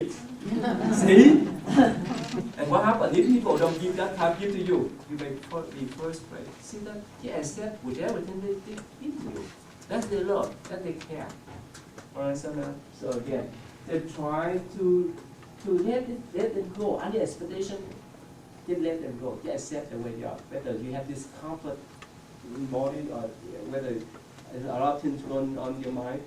See? And what happens if people don't give that time gift to you? You may be first place. See that? They accept with everything they give to you. That's their love. That's their care. Alright, so again, they try to let them go under expectation. Just let them go. Just accept the way they are. Whether you have this comfort in body or whether there's a lot of things going on in your mind.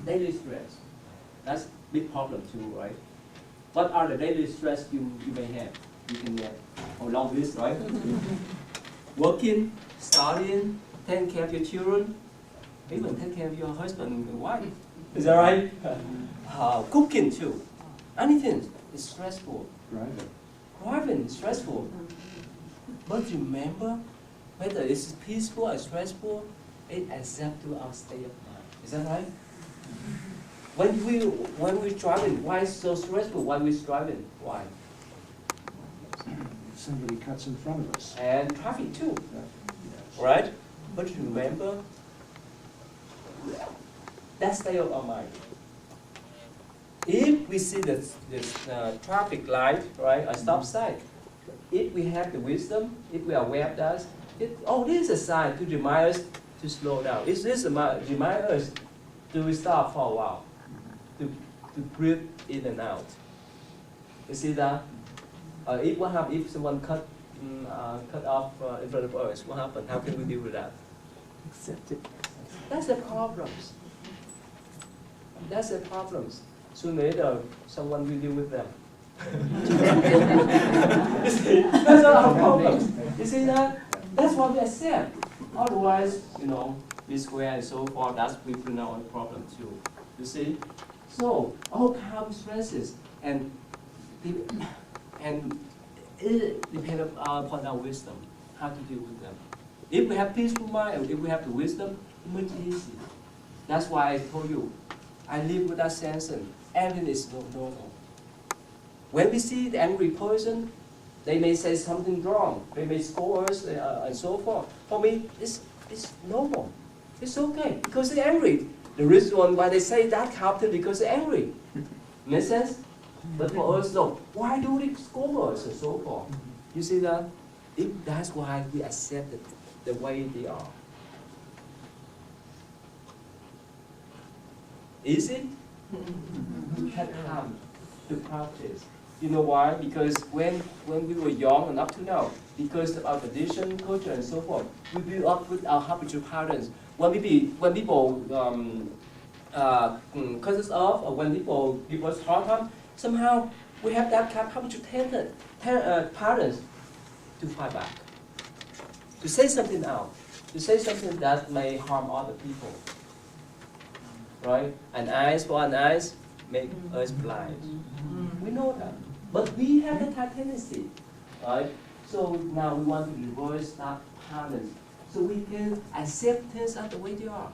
Daily stress. That's big problem too, right? What are the daily stress you may have? You can get a long list, right? Working, studying, taking care of your children, even taking care of your husband and wife. Is that right? Cooking too. Anything is stressful. Driving is stressful. But remember, whether it's peaceful or stressful, it accepts to our state of mind. Is that right? When we're driving, why is so stressful? Why we're driving? Why? Somebody cuts in front of us. And traffic too, Yes. right? But remember, that's state of our mind. If we see this traffic light, right, a stop sign, if we have the wisdom, if we are aware of that, this is a sign to remind us to slow down. This is a remind us to stop for a while, to breathe in and out. You see that? If what happens if someone cut off in front of us? What happens? How can we deal with that? Accept it. That's the problems. That's the problems. Sooner or later, someone will deal with them. You see, that's our problems. You see that? That's what we accept. Otherwise, we square and so forth. That's we bring our problem too. You see? So overcome stresses and it depends upon our wisdom how to deal with them. If we have peaceful mind and if we have the wisdom, it's much easier. That's why I told you, I live with that sense and everything is normal. When we see the angry person, they may say something wrong. They may scold us and so forth. For me, it's normal. It's okay because they're angry. The reason why they say that happens because they're angry. Make sense? But for us, no. Why do they scold us and so forth? You see that? That's why we accept it the way they are. Is it? Take time to practice. You know why? Because when we were young and up to now, because of our tradition, culture, and so forth, we build up with our habitual patterns. When people cut us off, or when people give us hard time, somehow we have that kind of habitual patterns to fight back, to say something out, to say something that may harm other people. Right? An eyes for an eyes make us blind. We know that. But we have that tendency. Right? So now we want to reverse that pattern. So we can accept things as the way they are.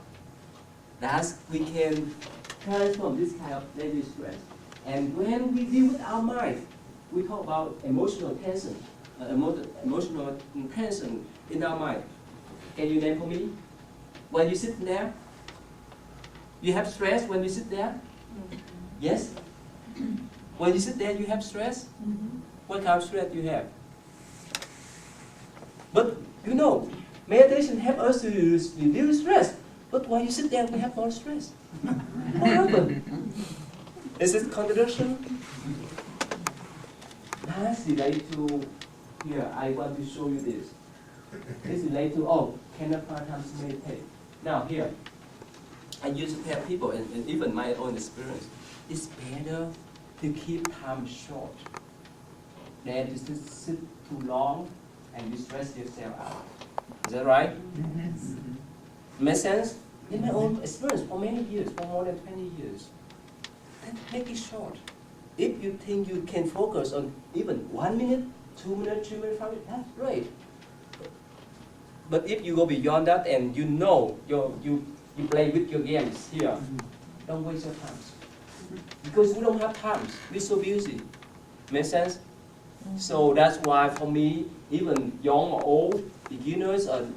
Thus, we can transform this kind of daily stress. And when we deal with our mind, we talk about emotional tension, emotional tension in our mind. Can you name for me? When you sit there, you have stress when you sit there? Yes? When you sit there, you have stress? What kind of stress do you have? But meditation helps us to reduce stress. But when you sit there, we have more stress. What happened? Is it contradiction? That's related to, here, I want to show you this. This is related to, can I find time to meditate? Now, here, I used to tell people, and even my own experience, it's better to keep time short than to sit too long and you stress yourself out. Is that right? Yes. Make sense? In my own experience, for many years, for more than 20 years, then make it short. If you think you can focus on even 1 minute, 2 minutes, 3 minutes, 5 minutes, that's great. But if you go beyond that and you play with your games here, don't waste your time. Because we don't have time. We're so busy. Make sense? So that's why for me, even young or old, beginners and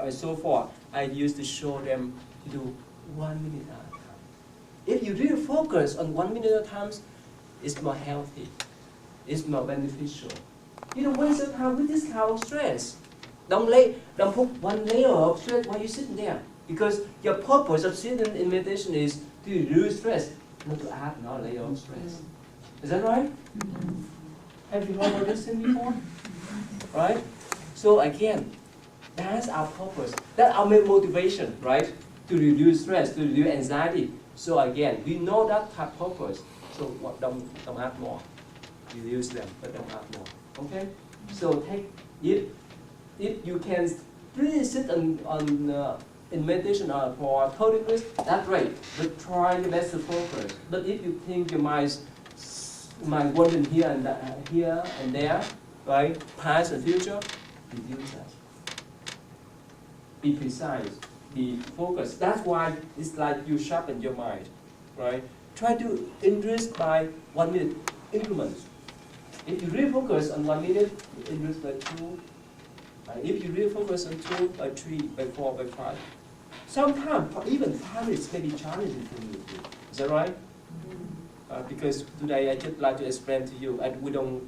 so forth, I used to show them to do 1 minute at a time. if you really focus on 1 minute at a time, it's more healthy. It's more beneficial. You don't waste your time with this kind of stress. Don't put one layer of stress while you're sitting there. Because your purpose of sitting in meditation is to reduce stress, not to add another layer of stress. Is that right? Have you heard of this thing before? Right? So again, that's our purpose. That's our main motivation, right? To reduce stress, to reduce anxiety. So again, we know that type of purpose. So don't add more. Reduce them, but don't add more. Okay? So take if you can really sit in meditation for 30 minutes, that's great. But try your best to focus. But if you think your mind wandering here and there, right? Past and future, reduce that. Be precise, be focused. That's why it's like you sharpen your mind, right? Try to increase by 1 minute increments. If you really focus on 1 minute, increase by 2. If you really focus on 2, by 3, by 4, by 5. Sometimes even 5 minutes may be challenging for you. Is that right? Because today I just like to explain to you, and we don't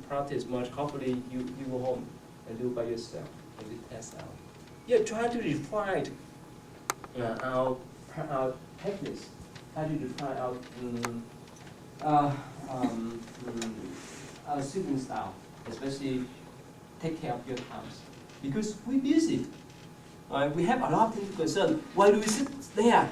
practice much. Hopefully you go home and do by yourself and you test out. Yeah, try to refine our techniques. Try to refine our sitting style, especially take care of your times. Because we're busy. We have a lot of things to concern. Why do we sit there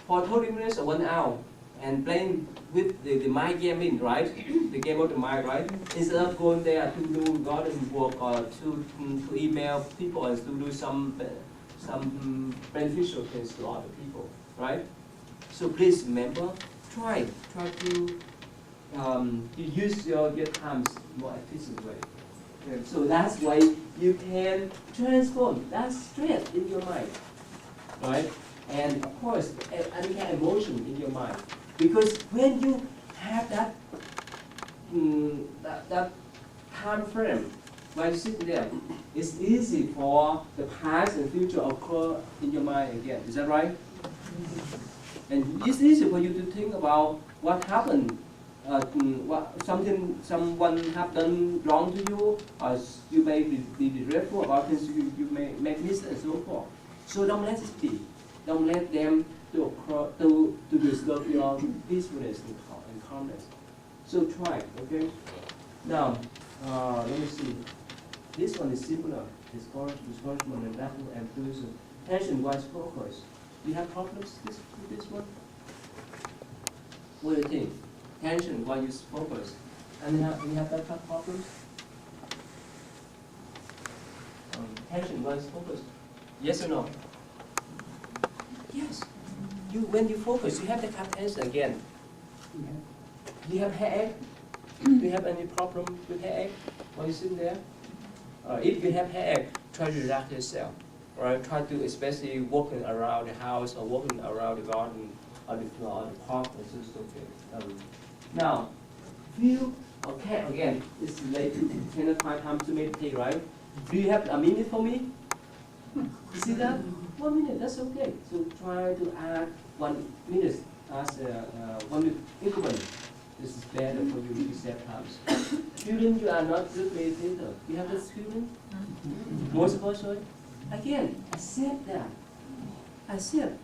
for 30 minutes or 1 hour and playing with the mind gaming, right? The game of the mind, right? Instead of going there to do garden work or to email people and to do some beneficial things to other people, right? So please remember, try to use your times more efficient way. So that's why you can transform that stress in your mind, right? And of course, any kind of emotion in your mind. Because when you have that time frame while you sit there, it's easy for the past and future occur in your mind again. Is that right? And it's easy for you to think about what happened. Someone have done wrong to you, or you may be regretful about things you may make mistakes and so forth. So don't let it be. Don't let them to disturb your peacefulness and calmness. So try, okay? Now, let me see. This one is similar. Discouragement and battle and enthusiasm. Tension-wise focus. Do you have problems with this one? What do you think? Tension while you focus. And you have that kind of problems? Tension while you focus. Yes or no? Yes. When you focus, you have that kind of tension again. Do you have headache? Do you have any problem with headache while you're sitting there? If you have headache, try to relax yourself. Right? Try to, especially walking around the house or walking around the garden or the floor or the park or something. Now, feel okay again. It's late. Cannot find time to meditate, right? Do you have a minute for me? You see that? 1 minute. That's okay. So try to add 1 minute as 1 minute increment. This is better for you to set times. Feeling you are not good meditator. You have this feeling? Most of us, sorry. Again, accept that. Accept.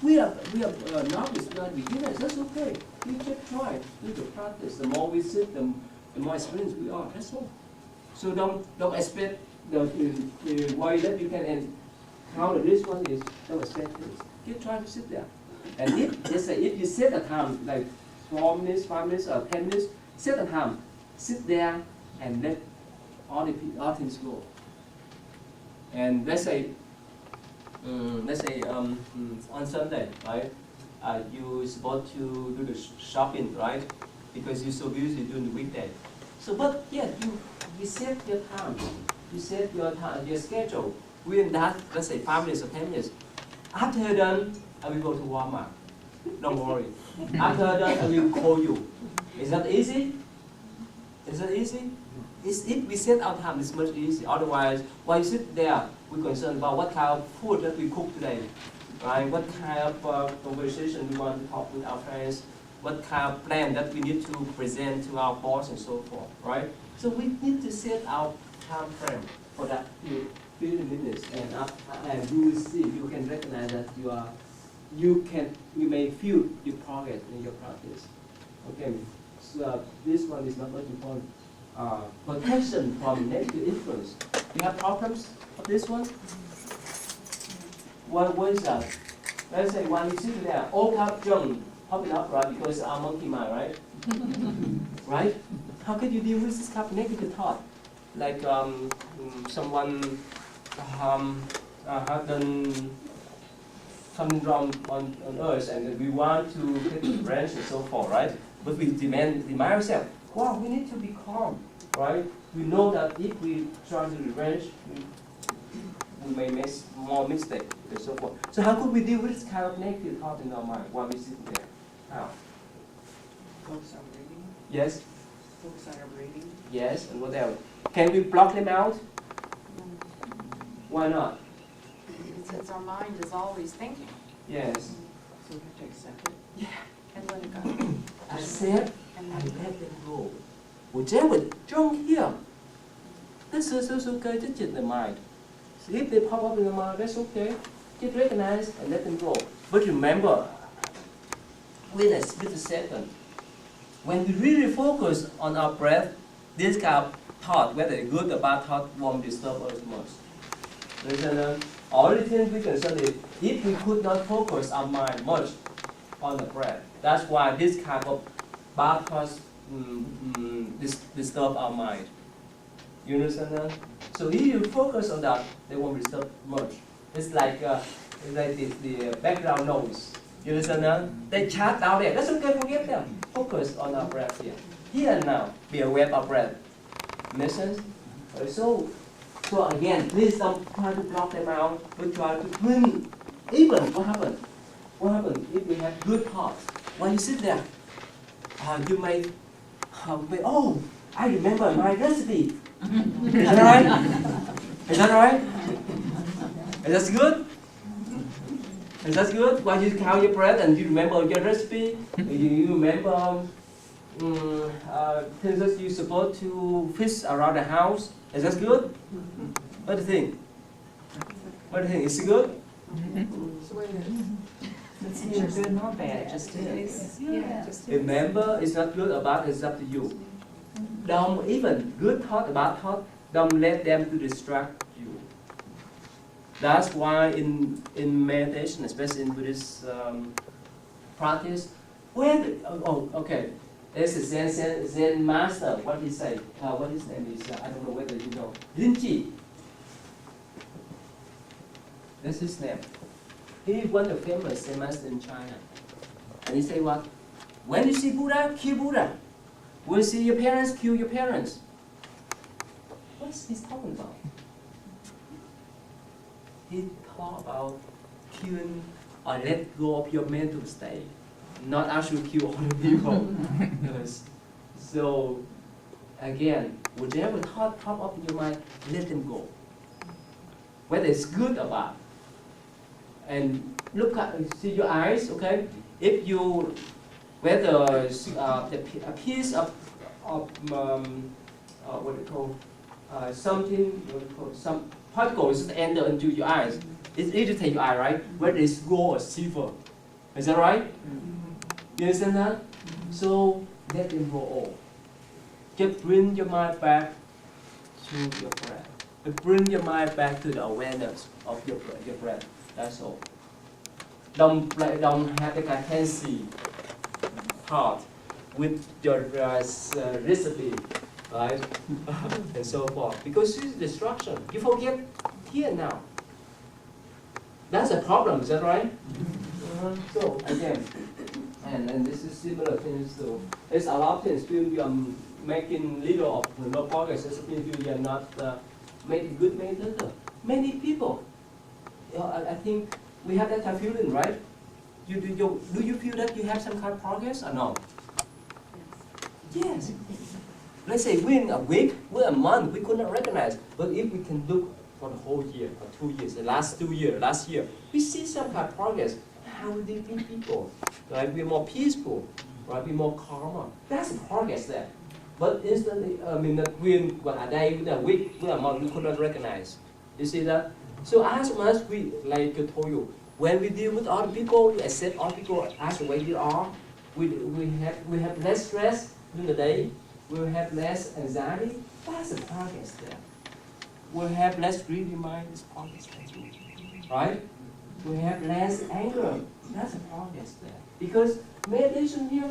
We are novice, we are beginners. That's okay. We just try, do the practice. The more we sit, the more experienced we are. That's all. So don't expect the why that you can encounter this one is don't expect this. Keep trying to sit there. And if you set a time like 4 minutes, 5 minutes, or 10 minutes, set a time. Sit there and let all things go. And let's say on Sunday, right? You're supposed to do the shopping, right? Because you're so busy during the weekday. So, but yeah, you set your time. You set your time, your schedule. Within that, let's say 5 minutes or 10 minutes. After you're done, I will go to Walmart. Don't worry. After you're done, I will call you. Is that easy? Is that easy? If we set our time, it's much easier. Otherwise, while you sit there, we're concerned about what kind of food that we cook today. right? What kind of conversation we want to talk with our friends, what kind of plan that we need to present to our boss and so forth, right? So we need to set our time frame for that 50 minutes, and you will see, you can recognize that you may feel your progress in your practice. Okay, so this one is not much important. Protection from negative influence. You have problems with this one? What is that? Let's say when you sit there, all cup jump, popping up, right? Because our monkey mind, right? Right? How can you deal with this kind of negative thought? Like someone have done something wrong on earth, and we want to get revenge and so forth, right? But we remind ourselves, wow, we need to be calm, right? We know that if we try to revenge, we may make more mistakes and so forth. So how could we deal with this kind of negative thought in our mind while we sit there? How? Focus on breathing. Yes? Focus on our breathing. Yes, and what else? Can we block them out? Why not? Because our mind is always thinking. Yes. So we have to accept it. Yeah. And let it go. Accept And and let it go. let them go. Whichever don't here. This is okay, just in the mind. So if they pop up in the mind, that's okay. Just recognize and let them go. But remember, wait a second. When we really focus on our breath, this kind of thought, whether it's good or bad thought, won't disturb us much. Listen, only thing we can say is, if we could not focus our mind much on the breath, that's why this kind of bad thoughts disturb our mind. You understand that? So if you focus on that, they won't disturb much. It's like the background noise. You understand that? They chat down there. That's okay, forget them. Focus on our breath here. Here and now, be aware of our breath. Make sense? So again, please don't try to block them out, but try to bring. Even what happened? What happened if we have good thoughts? When you sit there, you may, oh, I remember my recipe. Is that right? Is that right? Is that good? Is that good? When you count your breath and you remember your recipe, you remember things that you're supposed to fix around the house. Is that good? What do you think? What do you think? Is it good? It's the way it is. It's neither good nor bad, it just is. Yeah, just Remember, it's not good or bad, it's up to you. Don't even good thought, bad thought, don't let them to distract you. That's why in meditation, especially in Buddhist practice, okay. There's a Zen master, what he say? What his name is, I don't know whether you know. Linji. That's his name. He is one of the famous Zen masters in China. And he say what? When you see Buddha, kill Buddha. When you see your parents, kill your parents. What's he talking about? He talk about killing or let go of your mental state. Not actually kill all the people. Yes. So again, whatever thought pop up in your mind, let them go. Whether it's good or bad. And look at, see your eyes, okay? If you, whether a piece of what do you call, something, what do you call, some particles enter into your eyes, it irritates your eye, right? Whether it's gold or silver. Is that right? You understand that? So let them go all. Just bring your mind back to your breath. Bring your mind back to the awareness of your breath. That's all. Don't have the fancy thought with your recipe, right? And so forth. Because it's distraction. You forget here and now. That's a problem, is that right? So again, and this is similar things too. There's a lot of things you are making little of no progress. It means you are not making good meditator. Many people, I think we have that kind of feeling, right? Do you feel that you have some kind of progress or no? Yes. Let's say within a week, within a month, we could not recognize. But if we can look for the whole year or 2 years, the last 2 years, last year, we see some kind of progress. How we live in people, right? We're more peaceful, right? We're more calmer. That's progress there. But instantly, I mean, the Queen, what are they, the weak, we could not recognize. You see that? So as much we, like I told you, when we deal with other people, we accept other people as the way they are. We have less stress during the day. We will have less anxiety. That's a progress there. We'll have less greedy mind. It's progress there too, right? We have less anger. That's a progress there. Because meditation here,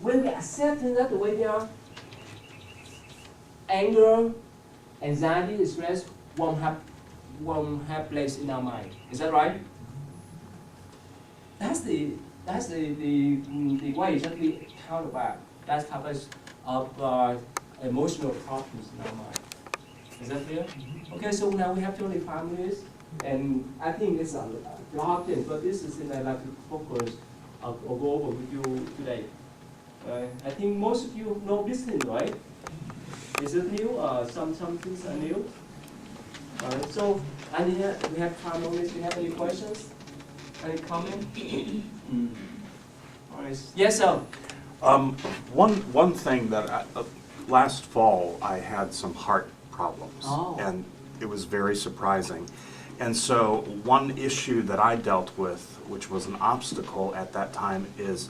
when we accept that the way they are, anger, anxiety, stress won't have place in our mind. Is that right? That's the way that we counteract. That's covers of emotional problems in our mind. Is that clear? Okay, so now we have 25 minutes, and I think it's a lot of things, but this is thing I'd like to focus or go over with you today. I think most of you know this thing, right? Is it new? Some things are new. Alright, so and here we have 5 minutes. Do you have any questions? Any comment? Alright. Yes, sir. One thing that last fall I had some heart problems, and it was very surprising. And so one issue that I dealt with, which was an obstacle at that time, is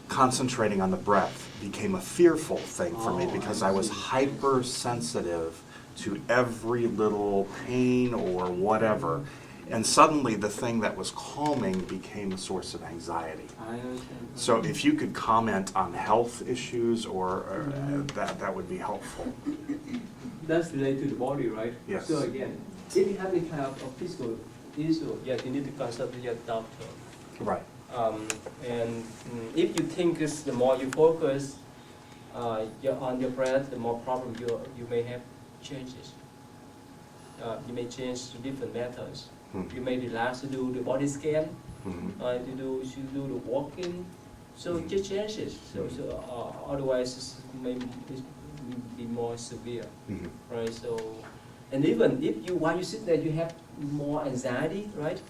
concentrating on the breath became a fearful thing for me because I was hypersensitive to every little pain or whatever. And suddenly the thing that was calming became a source of anxiety. I understand. So if you could comment on health issues or that would be helpful. That's related to the body, right? Yes. So again, if you have any kind of physical issue, yes, you need to consult with your doctor. Right. And if you think it's the more you focus on your breath, the more problem you may have changes. You may change to different methods. You may relax to do the body scan, to do the walking. So it changes. So otherwise it may be more severe, right? So, and even if while you sit there you have more anxiety, right?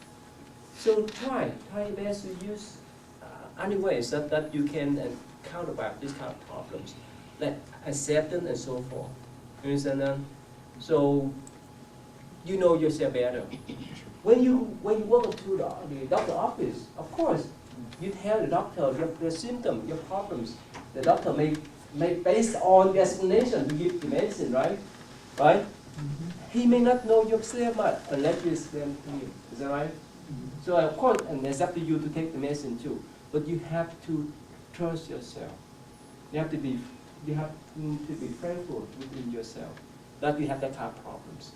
So try your best to use any ways that you can counteract these kind of problems, like acceptance and so forth. You understand that? So you know yourself better. When you walk up to the doctor's office, of course, you tell the doctor your symptoms, your problems. The doctor may based on the explanation to give the medicine, right? Right? He may not know yourself much unless you explain to him. Is that right? So of course, and it's up to you to take the medicine too. But you have to trust yourself. You have to be faithful within yourself. That you have that type of problems.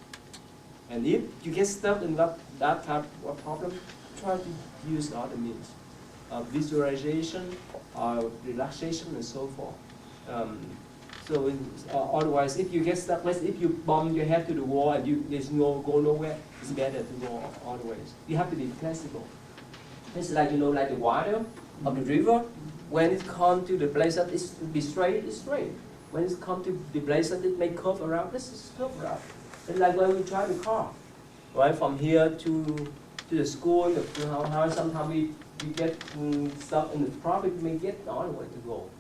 And if you get stuck in that type of problem, try to use other means. Visualization, relaxation, and so forth. Otherwise, if you get stuck, if you bump your head to the wall and there's go nowhere, it's better to go other ways. You have to be flexible. It's like like the water of the river. When it comes to the place that it's straight, it's straight. When it comes to the place that it may curve around, this is curve around. It's like when we drive the car, right? From here to the school, to our house. Sometimes we get stuck in the traffic. We may get the other way to go.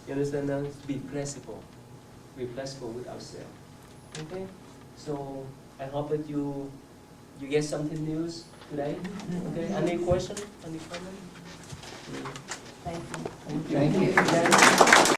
You understand that? Be flexible. Be flexible with ourselves. Okay? So I hope that you get something new today. Okay? Any question? Any comment? Thank you. Thank you.